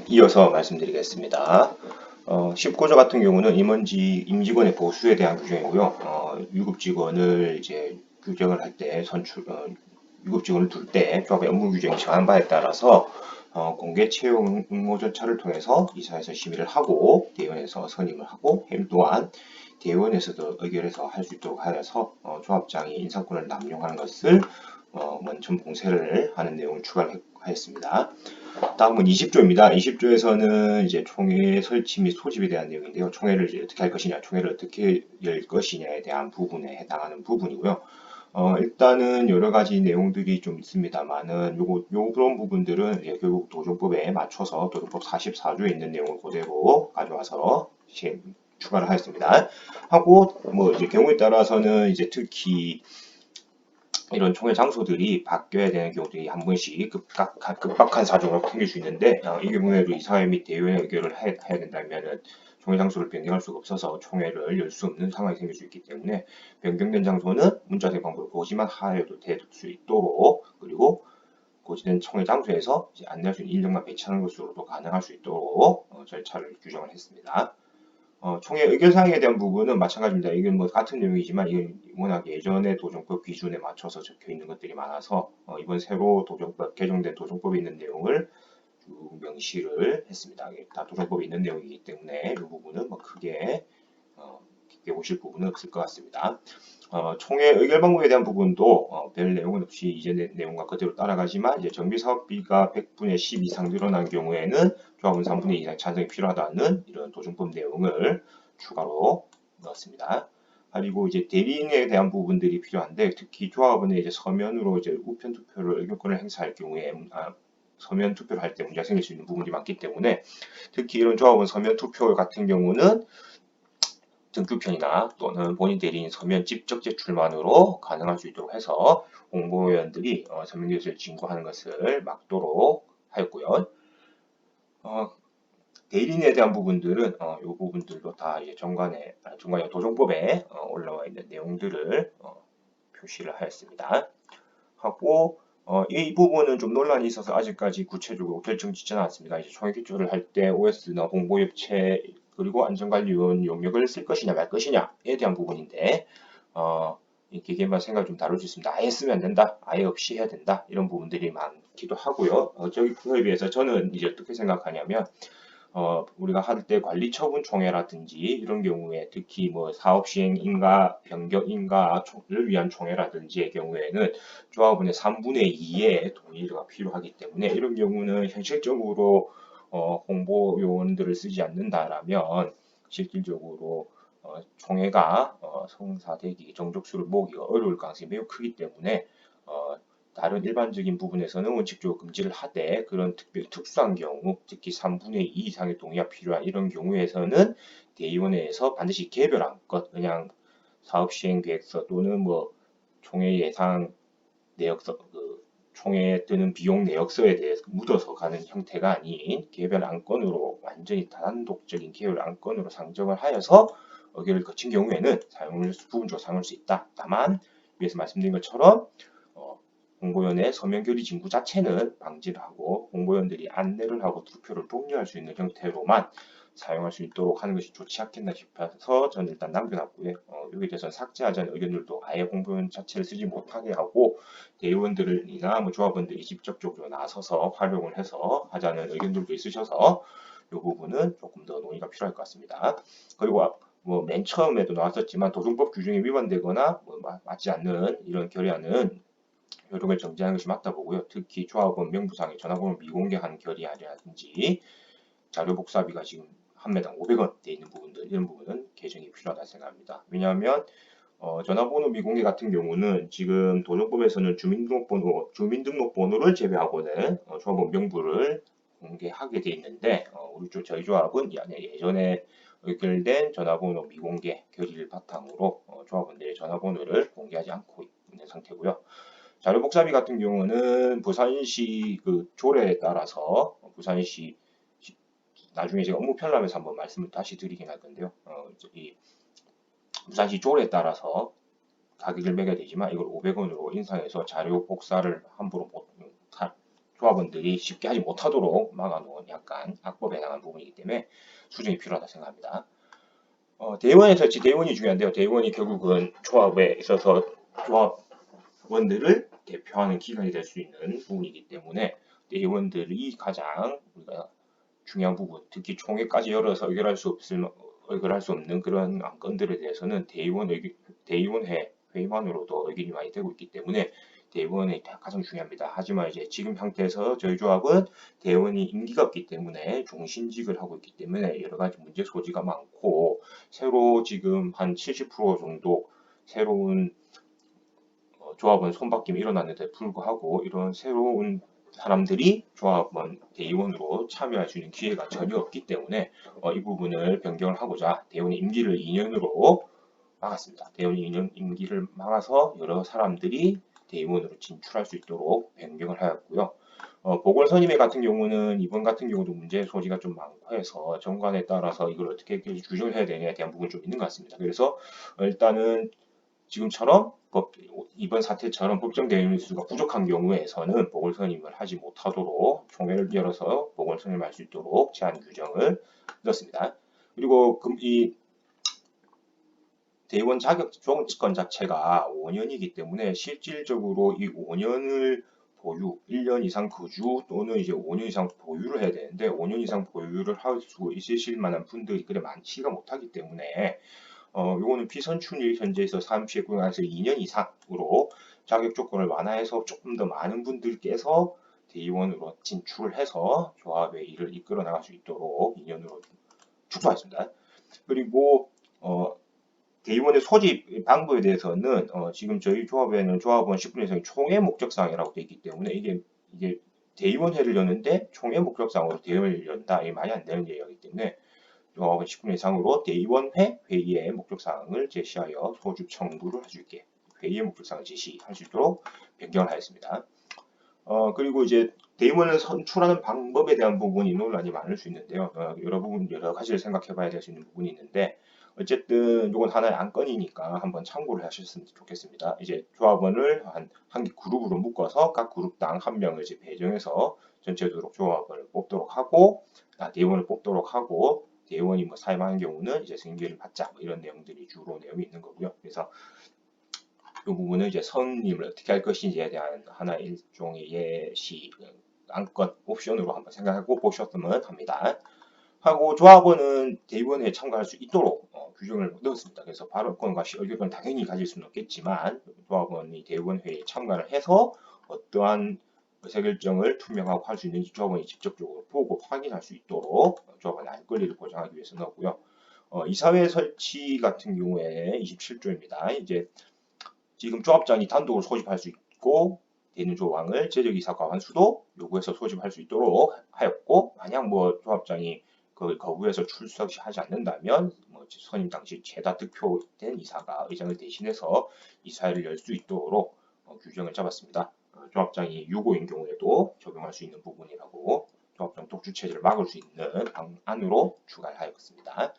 이어서 말씀드리겠습니다. 19조 같은 경우는 임직원의 보수에 대한 규정이고요. 유급직원을 이제 규정을 할 때 유급직원을 둘 때 조합의 업무 규정이 정한 바에 따라서 공개 채용 응모 절차를 통해서 이사에서 심의를 하고 대의원에서 선임을 하고 또한 대의원에서도 의결해서 할 수 있도록 하여서 조합장이 인사권을 남용하는 것을 원천 봉쇄를 하는 내용을 추가하였습니다. 다음은 20조입니다. 20조에서는 이제 총회 설치 및 소집에 대한 내용인데요. 총회를 이제 어떻게 할 것이냐, 총회를 어떻게 열 것이냐에 대한 부분에 해당하는 부분이고요. 일단은 여러 가지 내용들이 좀 있습니다만은 그런 부분들은 이제 결국 도정법에 맞춰서 도정법 44조에 있는 내용을 그대로 가져와서 추가를 하였습니다. 하고 뭐 이제 경우에 따라서는 이제 특히 이런 총회 장소들이 바뀌어야 되는 경우들이 한 번씩 급박한 사정으로 생길 수 있는데 이 경우에도 이사회 및 대의원의 의결을 해야 된다면은 총회 장소를 변경할 수가 없어서 총회를 열 수 없는 상황이 생길 수 있기 때문에 변경된 장소는 문자대 방법으로 고지만 하여도 될 수 있도록, 그리고 고지된 총회 장소에서 이제 안내할 수 있는 인력만 배치하는 것으로도 가능할 수 있도록 절차를 규정을 했습니다. 총회 의결사항에 대한 부분은 마찬가지입니다. 이건 뭐 같은 내용이지만 이건 워낙 예전의 도정법 기준에 맞춰서 적혀 있는 것들이 많아서 이번 새로 개정된 도정법에 있는 내용을 쭉 명시를 했습니다. 다 도정법에 있는 내용이기 때문에 이 부분은 뭐 크게 깊게 보실 부분은 없을 것 같습니다. 총회 의결 방법에 대한 부분도 별 내용은 없이 이전의 내용과 그대로 따라가지만 이제 정비사업비가 100분의 10 이상 늘어난 경우에는 조합원 3분의 2 이상 찬성이 필요하다는 이런 도정법 내용을 추가로 넣었습니다. 그리고 이제 대리인에 대한 부분들이 필요한데 특히 조합원의 이제 서면으로 이제 우편 투표를 의결권을 행사할 경우에 서면 투표를 할 때 문제가 생길 수 있는 부분이 많기 때문에 특히 이런 조합원 서면 투표 같은 경우는 등급편이나 또는 본인 대리인 서면 직접 제출만으로 가능할 수 있도록 해서 공보위원들이 서면교수를 진구하는 것을 막도록 하였고요. 대리인에 대한 부분들은 이 부분들도 다 이제 정관의 도정법에 올라와 있는 내용들을 표시를 하였습니다. 하고 이 부분은 좀 논란이 있어서 아직까지 구체적으로 결정짓지는 않았습니다. 이제 총회 기초를 할 때 OS나 홍보업체 그리고 안전관리원 용역을 쓸 것이냐 말 것이냐에 대한 부분인데 이 개개인마다 생각을 좀 다룰 수 있습니다. 아예 쓰면 안 된다, 아예 없이 해야 된다 이런 부분들이 많기도 하고요. 그거에 비해서 저는 이제 어떻게 생각하냐면 우리가 할 때 관리처분 총회라든지 이런 경우에 특히 뭐 사업시행인가 변경인가를 위한 총회라든지의 경우에는 조합원의 3분의 2의 동의가 필요하기 때문에 이런 경우는 현실적으로 홍보 요원들을 쓰지 않는다라면 실질적으로 총회가 성사되기 정족수를 모으기가 어려울 가능성이 매우 크기 때문에 다른 일반적인 부분에서는 원칙적으로 금지를 하되 그런 특수한 경우, 특히 3분의 2 이상의 동의가 필요한 이런 경우에서는 대의원회에서 반드시 개별안건, 그냥 사업시행계획서 또는 뭐 총회 예상 내역서, 총회에 드는 비용 내역서에 대해서 묻어서 가는 형태가 아닌 개별 안건으로 완전히 단독적인 개별 안건으로 상정을 하여서 의결을 거친 경우에는 부분적으로 사용할 수 있다. 다만 위에서 말씀드린 것처럼 공보위원회 서면 결의 진구 자체는 방지를 하고 공보위원들이 안내를 하고 투표를 독려할 수 있는 형태로만 사용할 수 있도록 하는 것이 좋지 않겠나 싶어서 저는 일단 남겨놨고요. 여기에 대해서는 삭제하자는 의견들도 아예 공보위원 자체를 쓰지 못하게 하고 대의원들이나 뭐 조합원들이 직접적으로 나서서 활용을 해서 하자는 의견들도 있으셔서 이 부분은 조금 더 논의가 필요할 것 같습니다. 그리고 뭐 맨 처음에도 나왔었지만 도정법 규정에 위반되거나 뭐 맞지 않는 이런 결의안은 요령을 정지하는 것이 맞다 보고요. 특히 조합원 명부상의 전화번호 미공개한 결의안이라든지 자료 복사비가 지금 한 매당 500원 돼 있는 부분들, 이런 부분은 개정이 필요하다 생각합니다. 왜냐하면 전화번호 미공개 같은 경우는 지금 도정법에서는 주민등록번호를 제외하고는 조합원 명부를 공개하게 돼 있는데 저희 조합은 예전에 의결된 전화번호 미공개 결의를 바탕으로 조합원들의 전화번호를 공개하지 않고 있는 상태고요. 자료 복사비 같은 경우는 부산시 그 조례에 따라서 부산시 나중에 제가 업무 편람에서 한번 말씀을 다시 드리긴 할 건데요. 이 부산시 조례에 따라서 가격을 매겨야 되지만 이걸 500원으로 인상해서 자료 복사를 함부로 조합원들이 쉽게 하지 못하도록 막아놓은 약간 악법에 해당하는 부분이기 때문에 수정이 필요하다 생각합니다. 대의원의 설치, 대의원이 중요한데요. 대의원이 결국은 조합에 있어서 조합원들을 대표하는 기관이 될 수 있는 부분이기 때문에 대의원들이 가장 우리가 중요한 부분, 특히 총회까지 열어서 의결할 수 없는 그런 안건들에 대해서는 대의원회 회의만으로도 의견이 많이 되고 있기 때문에 대의원이 가장 중요합니다. 하지만 이제 지금 상태에서 저희 조합은 대의원이 임기가 없기 때문에 종신직을 하고 있기 때문에 여러 가지 문제 소지가 많고 새로 지금 한 70% 정도 새로운 조합원 손바뀜이 일어났는데 불구하고 이런 새로운 사람들이 조합원 대의원으로 참여할 수 있는 기회가 전혀 없기 때문에 이 부분을 변경을 하고자 대의원의 임기를 2년으로 막았습니다. 대의원의 2년 임기를 막아서 여러 사람들이 대의원으로 진출할 수 있도록 변경을 하였고요. 보궐선임회 같은 경우는 이번 같은 경우도 문제 소지가 좀 많고 해서 정관에 따라서 이걸 어떻게 규정을 해야 되냐에 대한 부분이 좀 있는 것 같습니다. 그래서 일단은 지금처럼 이번 사태처럼 법정 대의원 수가 부족한 경우에서는 보궐선임을 하지 못하도록 총회를 열어서 보궐선임을 할 수 있도록 제한 규정을 넣었습니다. 그리고 이 대의원 자격 조건권 자체가 5년이기 때문에 실질적으로 이 5년을 보유, 1년 이상 거주 또는 이제 5년 이상 보유를 해야 되는데 5년 이상 보유를 할 수 있으실 만한 분들이 그래 많지가 못하기 때문에 요거는 비선출일 현재에서 사무실 구간에서 2년 이상으로 자격 조건을 완화해서 조금 더 많은 분들께서 대의원으로 진출을 해서 조합의 일을 이끌어 나갈 수 있도록 2년으로 축소하였습니다. 그리고 대의원의 소집 방법에 대해서는 지금 저희 조합에는 조합원 10분 이상의 총회 목적사항이라고 되어 있기 때문에 이게 대의원회를 여는데 총회 목적사항으로 대의원회를 연다 이게 말이 안 되는 얘기이기 때문에 조합원 10분 이상으로 대의원회 회의의 목적사항을 제시하여 소집 청구를 할 수 있게 회의의 목적사항을 제시할 수 있도록 변경을 하였습니다. 그리고 이제 대의원을 선출하는 방법에 대한 부분이 논란이 많을 수 있는데요. 여러 가지를 생각해 봐야 될 수 있는 부분이 있는데 어쨌든 이건 하나의 안건이니까 한번 참고를 하셨으면 좋겠습니다. 이제 조합원을 한 그룹으로 묶어서 각 그룹당 한 명을 이제 배정해서 전체적으로 조합원을 뽑도록 하고 대의원을 뽑도록 하고 대의원이 뭐 사임하는 경우는 이제 승인계를 받자 뭐 이런 내용들이 주로 내용이 있는 거고요. 그래서 이 부분은 이제 선임을 어떻게 할 것인지에 대한 하나의 일종의 예시 안건 옵션으로 한번 생각하고 보셨으면 합니다. 하고 조합원은 대의원회에 참가할 수 있도록 규정을 넣었습니다. 그래서 발언권과 의결권을 당연히 가질 수는 없겠지만 조합원이 대의원회에 참가를 해서 어떠한 의사결정을 투명하고 할 수 있는지 조합원이 직접적으로 보고 확인할 수 있도록 조합원의 알 권리를 보장하기 위해서 넣었고요. 이사회 설치 같은 경우에 27조입니다. 이제 지금 조합장이 단독으로 소집할 수 있고 되는 조항을 제적이사과 환수도 요구해서 소집할 수 있도록 하였고 만약 뭐 조합장이 그걸 거부해서 출석하지 않는다면 뭐 선임 당시 최다 득표된 이사가 의장을 대신해서 이사회를 열 수 있도록 규정을 잡았습니다. 조합장이 유고인 경우에도 적용할 수 있는 부분이라고 조합장 독주 체제를 막을 수 있는 방안으로 추가를 하였습니다.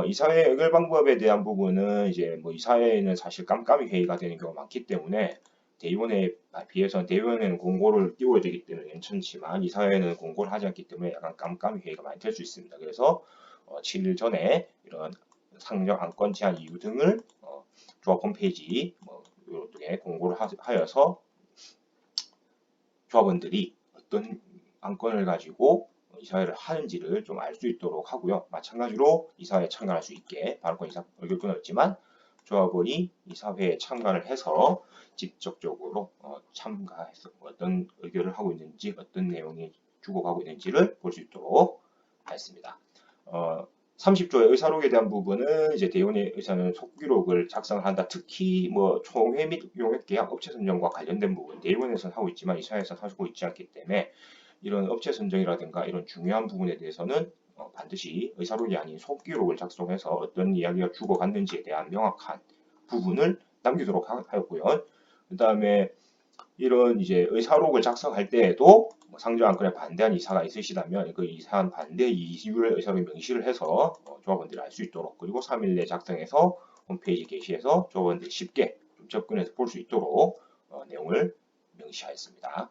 이사회 의결 방법에 대한 부분은 이제 뭐 이사회는 사실 깜깜이 회의가 되는 경우가 많기 때문에 대의원에 비해서는 대의원에는 공고를 띄워야 되기 때문에 괜찮지만 이사회는 공고를 하지 않기 때문에 약간 깜깜이 회의가 많이 될 수 있습니다. 그래서 7일 전에 이런 상정 안건 제한 이유 등을 조합 홈페이지 뭐 이렇게 공고를 하여서 조합원들이 어떤 안건을 가지고 이사회를 하는지를 좀 알 수 있도록 하고요. 마찬가지로 이사회에 참가할 수 있게 발언권 의결권은 없지만 조합원이 이사회에 참가를 해서 직접적으로 참가해서 어떤 의결을 하고 있는지 어떤 내용이 주고가고 있는지를 볼 수 있도록 했습니다. 30조의 의사록에 대한 부분은 이제 대의원의 의사는 속기록을 작성을 한다. 특히 뭐 총회 및 용역계약 업체 선정과 관련된 부분 대의원에서는 하고 있지만 이사회에서는 하고 있지 않기 때문에 이런 업체 선정이라든가 이런 중요한 부분에 대해서는 반드시 의사록이 아닌 속기록을 작성해서 어떤 이야기가 주고갔는지에 대한 명확한 부분을 남기도록 하였고요. 그 다음에 이런 이제 의사록을 작성할 때에도 상정 안건에 반대한 이사가 있으시다면 그 이사한 반대 이유를 의사록에 명시를 해서 조합원들이 알 수 있도록 그리고 3일 내 작성해서 홈페이지 게시해서 조합원들이 쉽게 접근해서 볼 수 있도록 내용을 명시하였습니다.